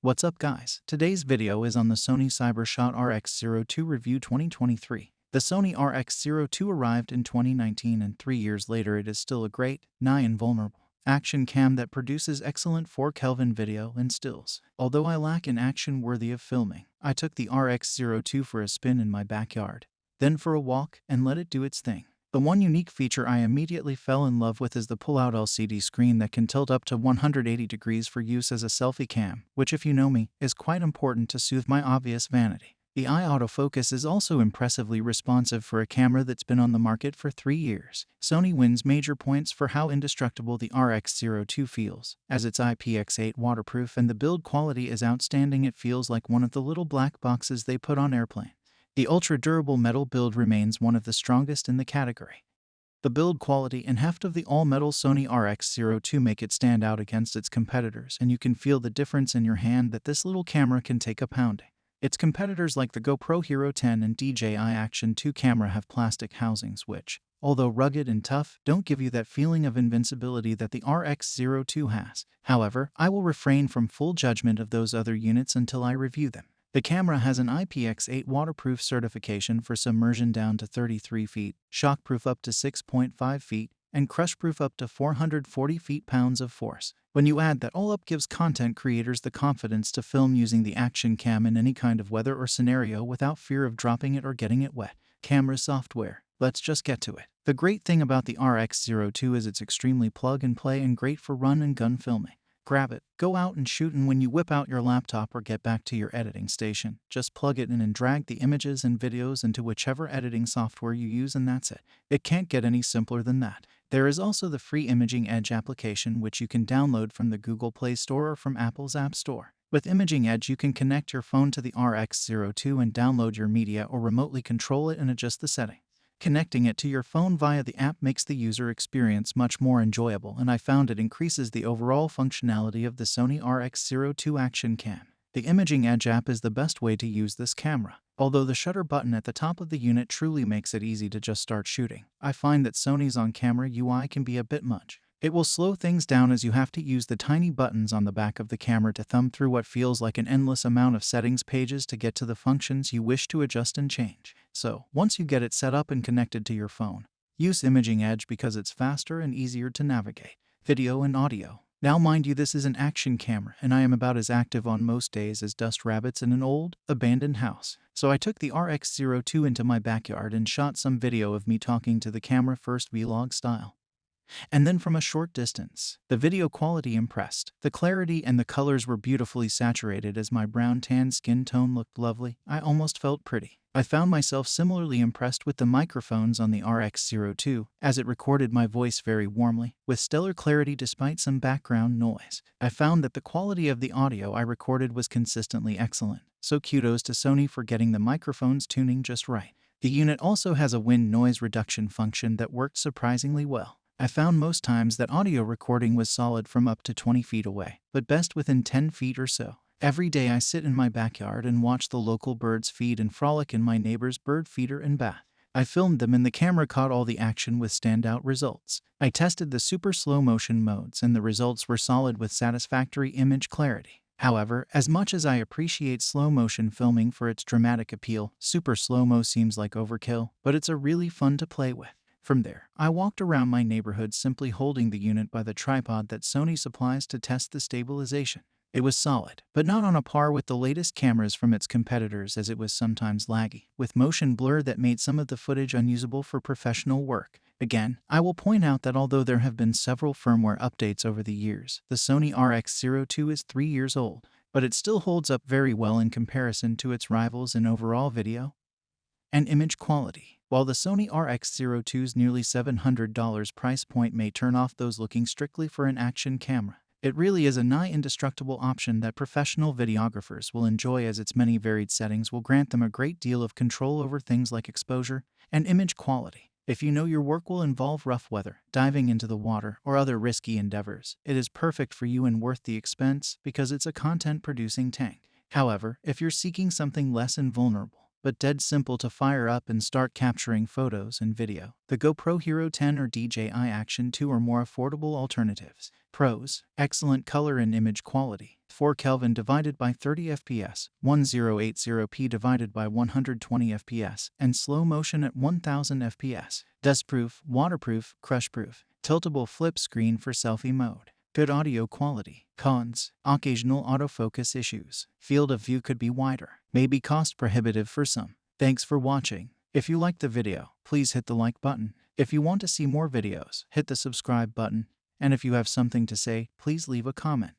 What's up guys? Today's video is on the Sony CyberShot RX02 Review 2023. The Sony RX02 arrived in 2019 and 3 years later it is still a great, nigh invulnerable, action cam that produces excellent 4 Kelvin video and stills. Although I lack an action worthy of filming, I took the RX02 for a spin in my backyard, then for a walk and let it do its thing. The one unique feature I immediately fell in love with is the pull-out LCD screen that can tilt up to 180 degrees for use as a selfie cam, which if you know me, is quite important to soothe my obvious vanity. The eye autofocus is also impressively responsive for a camera that's been on the market for 3 years. Sony wins major points for how indestructible the RX02 feels, as it's IPX8 waterproof and the build quality is outstanding. It feels like one of the little black boxes they put on airplanes. The ultra-durable metal build remains one of the strongest in the category. The build quality and heft of the all-metal Sony RX02 make it stand out against its competitors, and you can feel the difference in your hand that this little camera can take a pounding. Its competitors like the GoPro Hero 10 and DJI Action 2 camera have plastic housings which, although rugged and tough, don't give you that feeling of invincibility that the RX02 has. However, I will refrain from full judgment of those other units until I review them. The camera has an IPX8 waterproof certification for submersion down to 33 feet, shockproof up to 6.5 feet, and crushproof up to 440 feet-pounds of force. When you add that all up, gives content creators the confidence to film using the action cam in any kind of weather or scenario without fear of dropping it or getting it wet. Camera software. Let's just get to it. The great thing about the RX02 is it's extremely plug and play and great for run and gun filming. Grab it, go out and shoot, and when you whip out your laptop or get back to your editing station, just plug it in and drag the images and videos into whichever editing software you use, and that's it. It can't get any simpler than that. There is also the free Imaging Edge application which you can download from the Google Play Store or from Apple's App Store. With Imaging Edge you can connect your phone to the RX02 and download your media or remotely control it and adjust the settings. Connecting it to your phone via the app makes the user experience much more enjoyable, and I found it increases the overall functionality of the Sony RX02 action cam. The Imaging Edge app is the best way to use this camera. Although the shutter button at the top of the unit truly makes it easy to just start shooting, I find that Sony's on-camera UI can be a bit much. It will slow things down as you have to use the tiny buttons on the back of the camera to thumb through what feels like an endless amount of settings pages to get to the functions you wish to adjust and change. So, once you get it set up and connected to your phone, use Imaging Edge because it's faster and easier to navigate. Video and audio. Now mind you, this is an action camera and I am about as active on most days as dust rabbits in an old, abandoned house. So I took the RX02 into my backyard and shot some video of me talking to the camera, first vlog style, and then from a short distance. The video quality impressed. The clarity and the colors were beautifully saturated as my brown tan skin tone looked lovely. I almost felt pretty. I found myself similarly impressed with the microphones on the RX02, as it recorded my voice very warmly, with stellar clarity despite some background noise. I found that the quality of the audio I recorded was consistently excellent, so kudos to Sony for getting the microphones tuning just right. The unit also has a wind noise reduction function that worked surprisingly well. I found most times that audio recording was solid from up to 20 feet away, but best within 10 feet or so. Every day I sit in my backyard and watch the local birds feed and frolic in my neighbor's bird feeder and bath. I filmed them and the camera caught all the action with standout results. I tested the super slow motion modes and the results were solid with satisfactory image clarity. However, as much as I appreciate slow motion filming for its dramatic appeal, super slow-mo seems like overkill, but it's a really fun to play with. From there, I walked around my neighborhood simply holding the unit by the tripod that Sony supplies to test the stabilization. It was solid, but not on a par with the latest cameras from its competitors, as it was sometimes laggy, with motion blur that made some of the footage unusable for professional work. Again, I will point out that although there have been several firmware updates over the years, the Sony RX02 is 3 years old, but it still holds up very well in comparison to its rivals in overall video and image quality. While the Sony RX02's nearly $700 price point may turn off those looking strictly for an action camera, it really is a nigh indestructible option that professional videographers will enjoy, as its many varied settings will grant them a great deal of control over things like exposure and image quality. If you know your work will involve rough weather, diving into the water, or other risky endeavors, it is perfect for you and worth the expense because it's a content-producing tank. However, if you're seeking something less invulnerable, but dead simple to fire up and start capturing photos and video, the GoPro Hero 10 or DJI Action 2 are more affordable alternatives. Pros: excellent color and image quality. 4 Kelvin divided by 30 fps, 1080p divided by 120 fps, and slow motion at 1000 fps. Dustproof, waterproof, crushproof. Tiltable flip screen for selfie mode. Good audio quality. Cons: occasional autofocus issues. Field of view could be wider. May be cost prohibitive for some. Thanks for watching. If you liked the video, please hit the like button. If you want to see more videos, hit the subscribe button. And if you have something to say, please leave a comment.